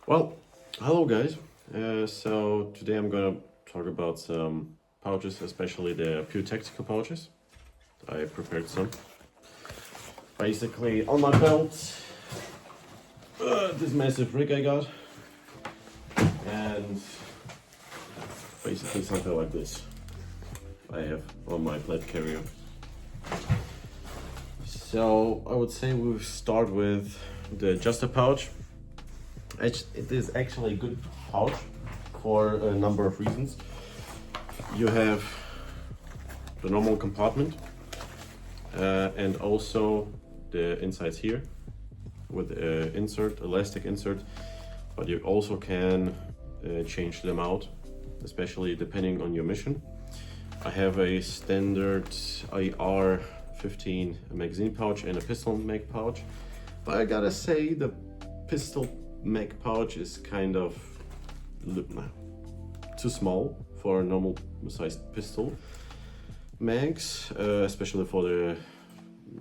Well, hello guys. So today I'm gonna talk about some pouches, especially the pure tactical pouches. I prepared some. Basically, on my belt, this massive rig I got, and basically something like this I have on my plate carrier. So I would say we'll start with the adjuster pouch. It is actually a good pouch for a number of reasons. You have the normal compartment and also the insides here with insert, elastic insert, but you also can change them out, especially depending on your mission. I have a standard IR-15 magazine pouch and a pistol mag pouch, but I gotta say the pistol mag pouch is kind of too small for a normal sized pistol mags, especially for the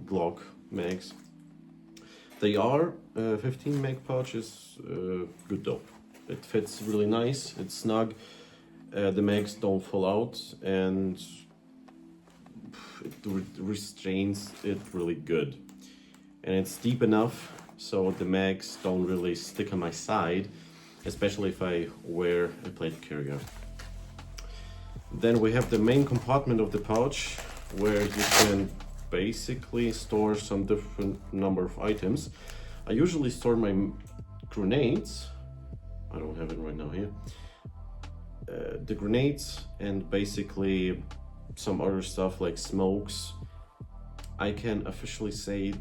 Glock mags. The R15 mag pouch is good though. It fits really nice, it's snug, the mags don't fall out, and it restrains it really good. And it's deep enough so the mags don't really stick on my side, especially if I wear a plate carrier. Then we have the main compartment of the pouch where you can basically store some different number of items. I usually store my grenades. I don't have it right now here. The grenades and basically some other stuff like smokes. I can officially say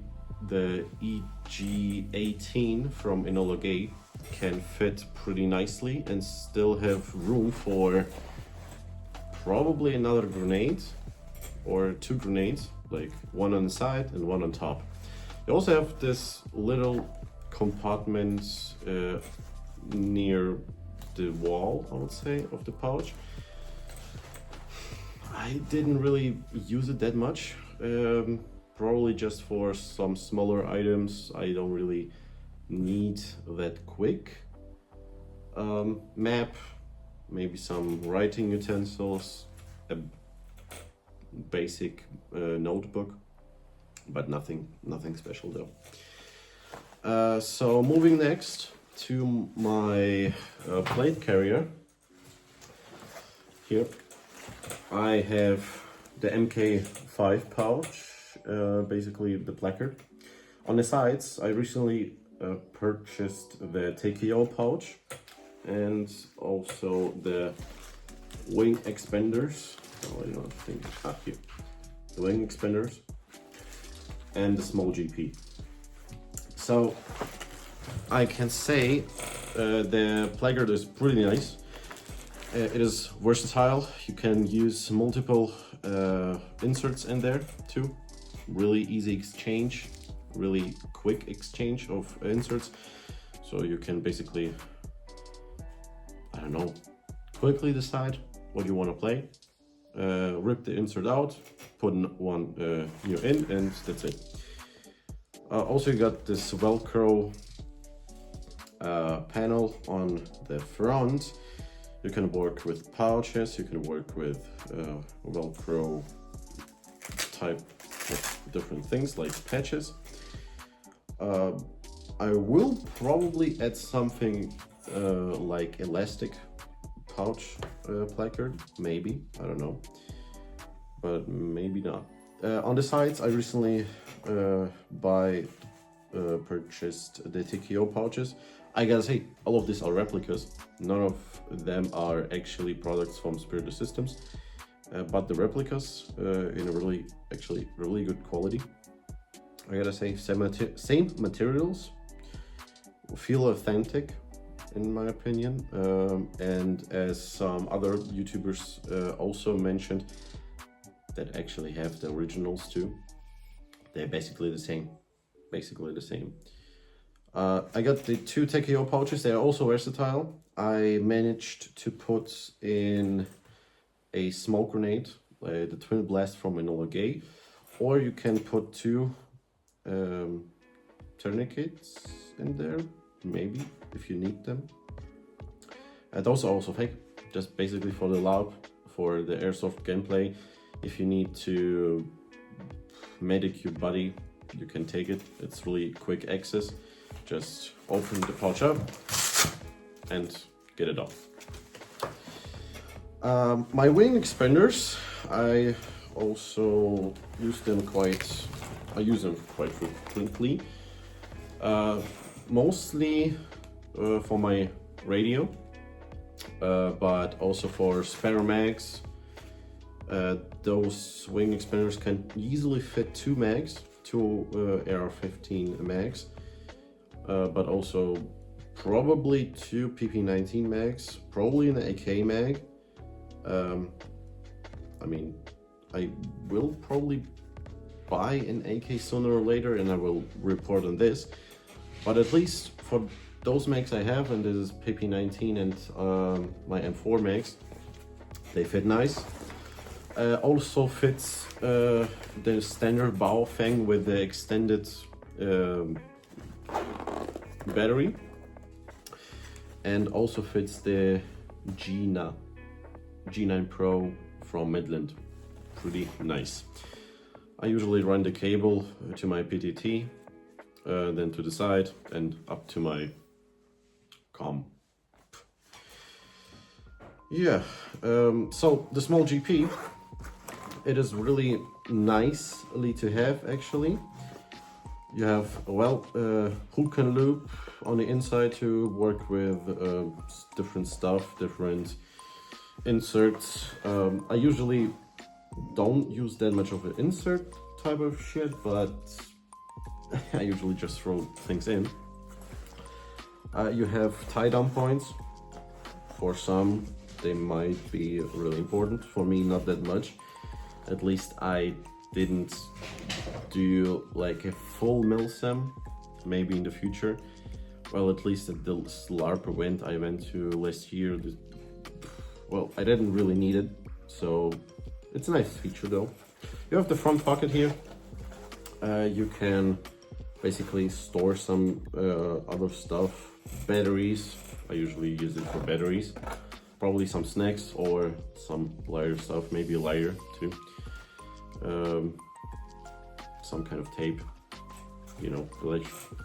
the EG18 from Enola Gay can fit pretty nicely and still have room for probably another grenade or two grenades, like one on the side and one on top. You also have this little compartment near the wall, I would say, of the pouch. I didn't really use it that much. Probably just for some smaller items I don't really need that quick. Map, maybe some writing utensils, a basic notebook, but nothing special though. So moving next to my plate carrier. Here I have the MK5 pouch. Basically the placard. On the sides, I recently purchased the TKO pouch and also the wing expanders. Oh, I don't think here. The wing expanders and the small GP. So I can say the placard is pretty nice. It is versatile. You can use multiple inserts in there too. Really easy exchange, really quick exchange of inserts, so you can basically, I don't know, quickly decide what you want to play, rip the insert out, put one new in, and that's it. Also you got this Velcro panel on the front. You can work with pouches, you can work with Velcro type of different things like patches. I will probably add something like elastic pouch placard, maybe, I don't know, but maybe not. On the sides, I recently purchased the TKO pouches. I gotta say, all of these are replicas. None of them are actually products from Spirit Systems. But the replicas in a really good quality. I gotta say, same materials, feel authentic in my opinion, and as some other YouTubers also mentioned that actually have the originals too, they're basically the same. I got the two TKO pouches. They're also versatile. I managed to put in a smoke grenade, the twin blast from Enola Gay, or you can put two tourniquets in there, maybe. if you need them. Those are also fake, just basically for the lab, for the airsoft gameplay. If you need to medic your body, you can take it. It's really quick access. Just open the pouch up and get it off. My wing expanders, I also use them quite frequently. Mostly for my radio, but also for spare mags. Those wing expanders can easily fit two AR-15 mags, but also probably two PP-19 mags, probably an AK mag. I mean, I will probably buy an AK sooner or later, and I will report on this. But at least for those mags I have, and this is PP-19 and my M4 mags, they fit nice. Also fits the standard Baofeng with the extended battery, and also fits the G9 Pro from Midland. Pretty nice. I usually run the cable to my PTT, then to the side and up to my comm. Yeah, so the small GP, it is really nicely to have actually. You have hook and loop on the inside to work with different stuff, different inserts. I usually don't use that much of an insert type of shit, but I usually just throw things in. You have tie-down points. For some, they might be really important. For me, not that much. At least I didn't do like a full milsim, maybe in the future. Well, at least at the LARP event I went to last year, well, I didn't really need it, so it's a nice feature though. You have the front pocket here. You can basically store some other stuff, batteries. I usually use it for batteries. Probably some snacks or some lighter stuff, maybe a lighter too. Some kind of tape, you know,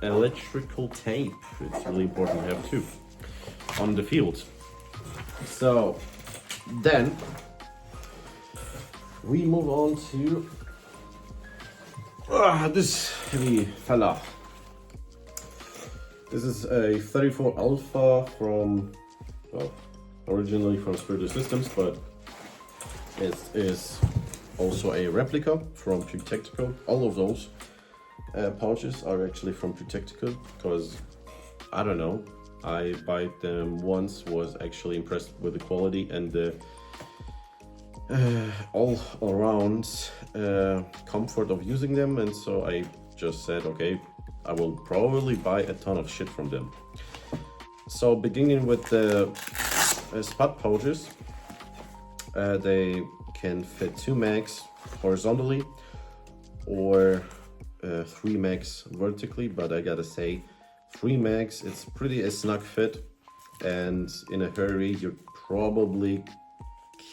electrical tape. It's really important to have too on the field. So then we move on to this heavy fella. This is a 34 Alpha from, well, originally from Spirit Systems, but it is also a replica from Pure Tactical. All of those pouches are actually from Pure Tactical, because I don't know, I bought them once, was actually impressed with the quality and the all around comfort of using them, and so I just said, okay, I will probably buy a ton of shit from them. So beginning with the spot pouches, they can fit 2 mags horizontally or 3 mags vertically, but I gotta say 3 mags, it's pretty a snug fit, and in a hurry you probably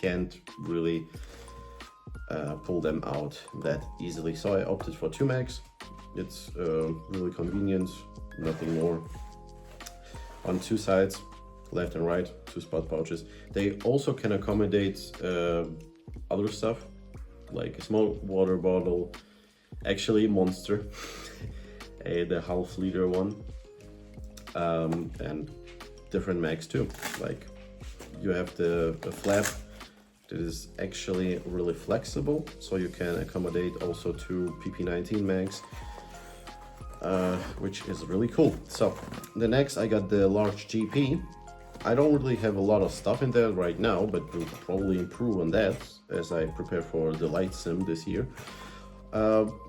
can't really pull them out that easily. So I opted for 2 mags. It's really convenient, nothing more. On 2 sides, left and right, 2 spot pouches. They also can accommodate other stuff, like a small water bottle, actually Monster, the half-liter one, and different mags too. Like you have the flap that is actually really flexible, so you can accommodate also 2 PP-19 mags, which is really cool. So the next I got the large GP. I don't really have a lot of stuff in there right now, but we'll probably improve on that as I prepare for the light sim this year.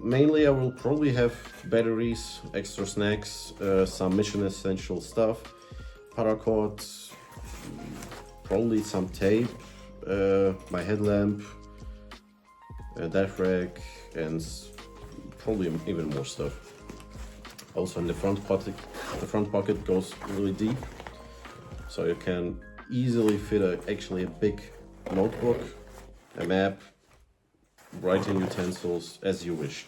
Mainly I will probably have batteries, extra snacks, some mission essential stuff, paracord, probably some tape, my headlamp, a dive rack, and probably even more stuff. Also in the front The front pocket goes really deep, so you can easily fit actually a big notebook, a map, writing utensils as you wish.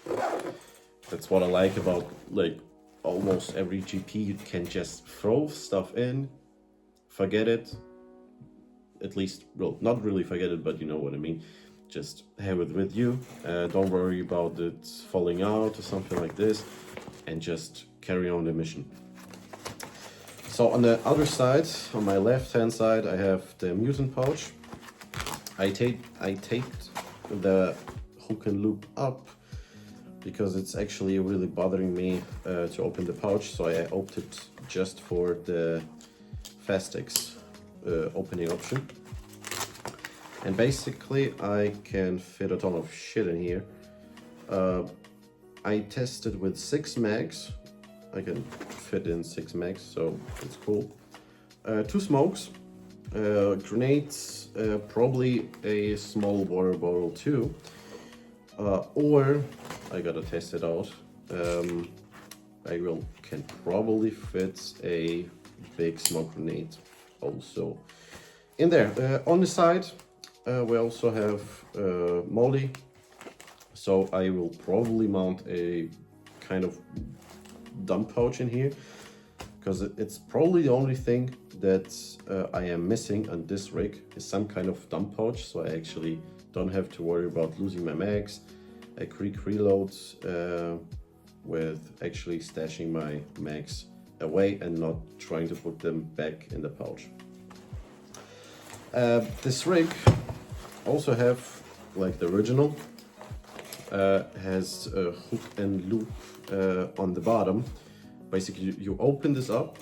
That's what I like about like almost every GP. You can just throw stuff in, forget it, at least, well, not really forget it, but you know what I mean. Just have it with you, don't worry about it falling out or something like this, and just carry on the mission. So on the other side, on my left hand side, I have the mutant pouch. I taped the hook and loop up because it's actually really bothering me to open the pouch, so I opted just for the Fastex opening option. And basically I can fit a ton of shit in here. I tested with 6 mags. I can fit in 6 mags, so it's cool. 2 smokes, grenades, probably a small water bottle too. Or I gotta test it out. Can probably fit a big smoke grenade also in there. On the side, we also have molly, so I will probably mount a kind of dump pouch in here, because it's probably the only thing that I am missing on this rig is some kind of dump pouch, so I actually don't have to worry about losing my mags, a quick reload with actually stashing my mags away and not trying to put them back in the pouch. This rig also have, like the original, has a hook and loop on the bottom. Basically, you open this up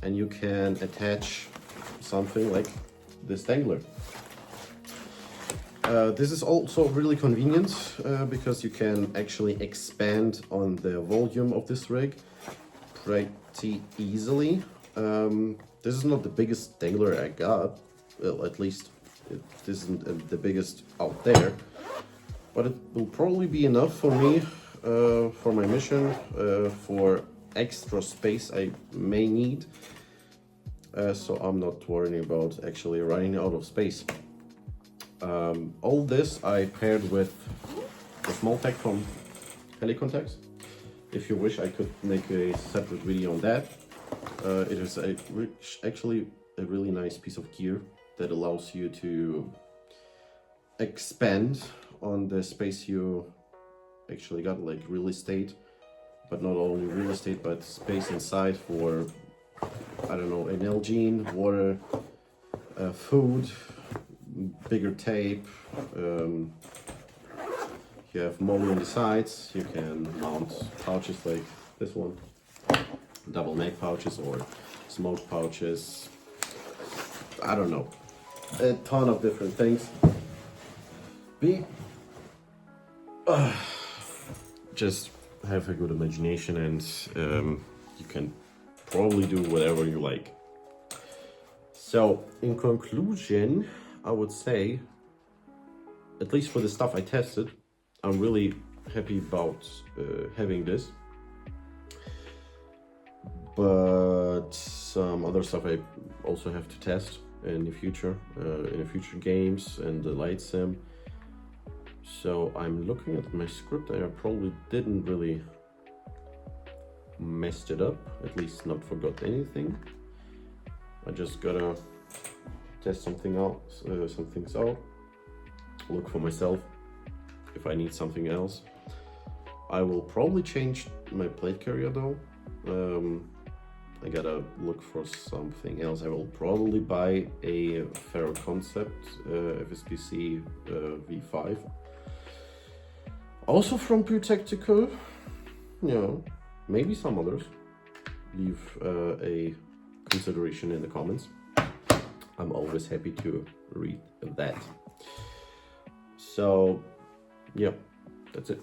and you can attach something like this dangler. This is also really convenient because you can actually expand on the volume of this rig pretty easily. This is not the biggest dangler I got, well, at least it isn't the biggest out there, but it will probably be enough for me for my mission, for extra space I may need, so I'm not worrying about actually running out of space. All this I paired with the small pack from Helicontext. If you wish, I could make a separate video on that. It is actually a really nice piece of gear that allows you to expand on the space you actually got, like real estate, but not only real estate, but space inside for, I don't know, an Nalgene, water, food, bigger tape. You have molly on the sides. You can mount pouches like this one, double mag pouches or smoke pouches. I don't know, a ton of different things. Just have a good imagination, and you can probably do whatever you like. So in conclusion, I would say, at least for the stuff I tested, I'm really happy about having this. But some other stuff I also have to test in the future games and the light sim. So I'm looking at my script, and I probably didn't really messed it up, at least not forgot anything. I just gotta test some things out, look for myself if I need something else. I will probably change my plate carrier though. I gotta look for something else. I will probably buy a Ferro Concept FSPC V5. Also from Pure Tactical, you know, maybe some others. Leave a consideration in the comments. I'm always happy to read that. So, yeah, that's it.